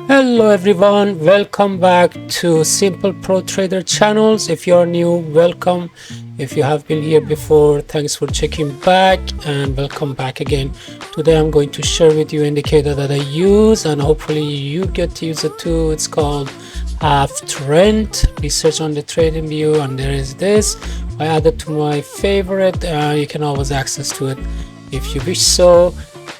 Hello everyone, welcome back to Simple Pro Trader channels. If you are new, welcome. If you have been here before, thanks for checking back and welcome back again. Today I'm going to share with you indicator that I use and hopefully you get to use it too. It's called half trend. Research on the TradingView, and there is this. I added to my favorite. You can always access to it if you wish so.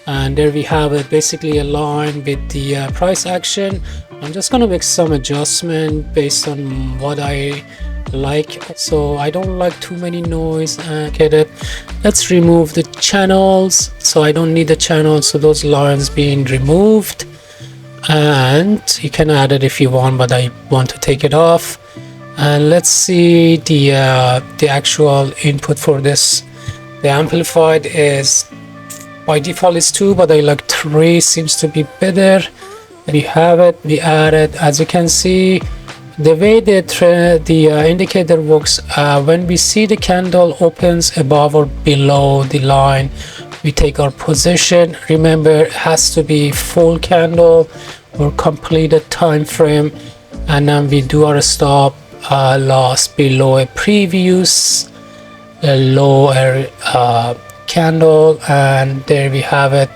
And there we have it, basically a line with the price action. I'm just gonna make some adjustment based on what I like. So I don't like too many noise. Get it? Let's remove the channels. So I don't need the channels, so those lines being removed. And you can add it if you want, but I want to take it off. And let's see the actual input for this. The amplified is by default is 2, but I like 3, seems to be better. We have it, we add it. As you can see, the way the indicator works, when we see the candle opens above or below the line, we take our position. Remember, it has to be full candle or completed time frame, and then we do our stop loss below a previous lower candle. And there we have it,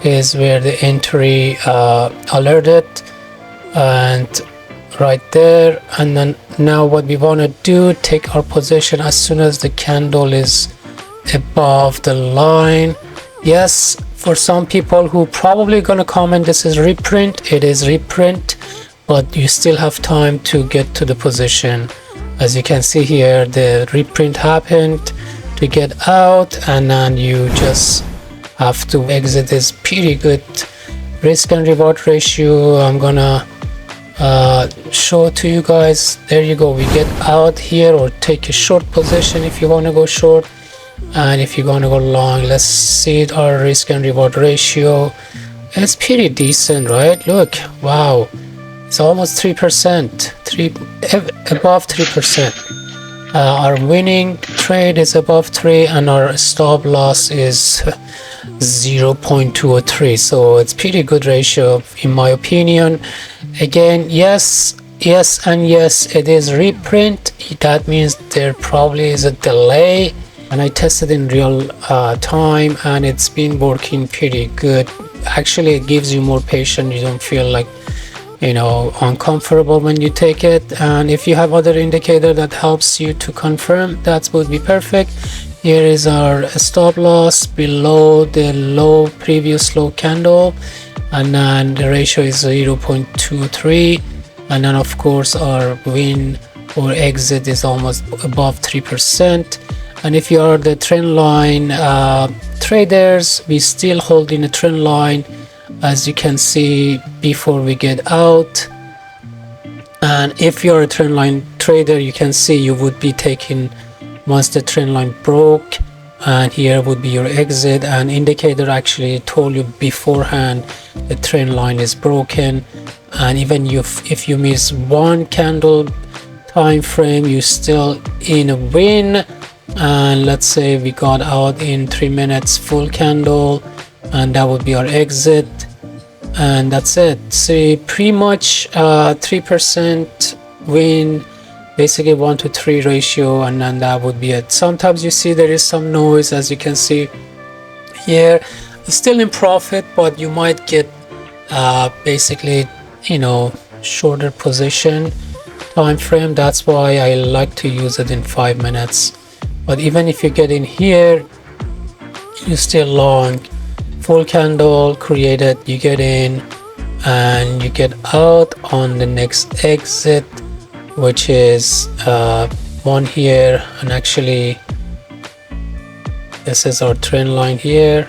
is where the entry alerted, and right there. And then now what we want to do, take our position as soon as the candle is above the line. Yes, for some people who probably gonna comment this is reprint, it is reprint, but you still have time to get to the position. As you can see here, the reprint happened to get out, and then you just have to exit. Is pretty good risk and reward ratio. I'm gonna show to you guys. There you go, we get out here, or take a short position if you want to go short, and if you're gonna go long. Let's see our risk and reward ratio. It's pretty decent, right? Look, wow, it's almost 3%, above 3%. Our winning trade is above 3, and our stop loss is 0.203. So it's pretty good ratio in my opinion. Again, yes, and yes, it is reprint. That means there probably is a delay, and I tested in real time, and it's been working pretty good. Actually, it gives you more patience. You don't feel like, you know, uncomfortable when you take it. And if you have other indicator that helps you to confirm, that would be perfect. Here is our stop loss below the previous low candle, and then the ratio is 0.23, and then of course our win or exit is almost above 3%. And if you are the trend line traders, we still holding a trend line, as you can see before we get out. And if you're a trend line trader, you can see you would be taking once the trend line broke, and here would be your exit. And indicator actually told you beforehand the trend line is broken, and even if you miss one candle time frame, you still in a win. And let's say we got out in 3 minutes full candle, and that would be our exit, and that's it. See, pretty much 3% win, basically 1 to 3 ratio, and then that would be it. Sometimes you see there is some noise, as you can see here. It's still in profit, but you might get basically, you know, shorter position time frame. That's why I like to use it in 5 minutes. But even if you get in here, you still long. Full candle created, you get in and you get out on the next exit, which is one here. And actually this is our trend line here,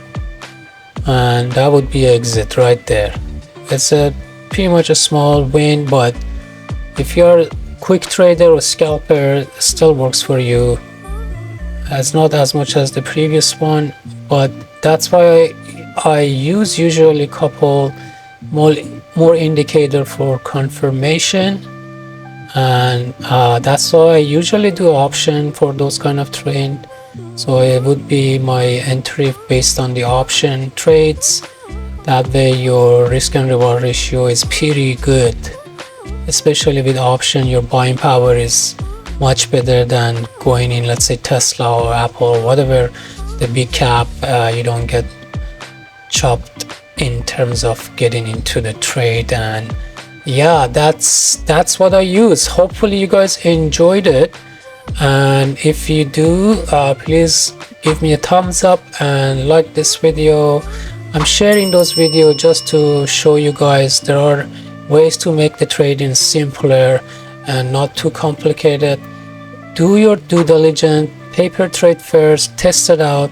and that would be exit right there. It's a pretty much a small win, but if you're a quick trader or scalper, it still works for you. It's not as much as the previous one, but that's why I use usually a couple more indicator for confirmation, and that's why I usually do option for those kind of trade. So it would be my entry based on the option trades. That way your risk and reward ratio is pretty good, especially with option. Your buying power is much better than going in, let's say Tesla or Apple or whatever, the big cap. You don't get chopped in terms of getting into the trade. And yeah, that's what I use. Hopefully you guys enjoyed it, and if you do, please give me a thumbs up and like this video. I'm sharing those videos just to show you guys there are ways to make the trading simpler and not too complicated. Do your due diligence, paper trade first, test it out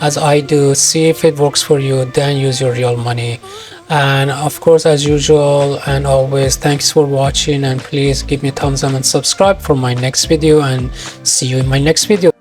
as I do, see if it works for you, then use your real money. And of course, as usual and always, thanks for watching, and please give me a thumbs up and subscribe for my next video, and see you in my next video.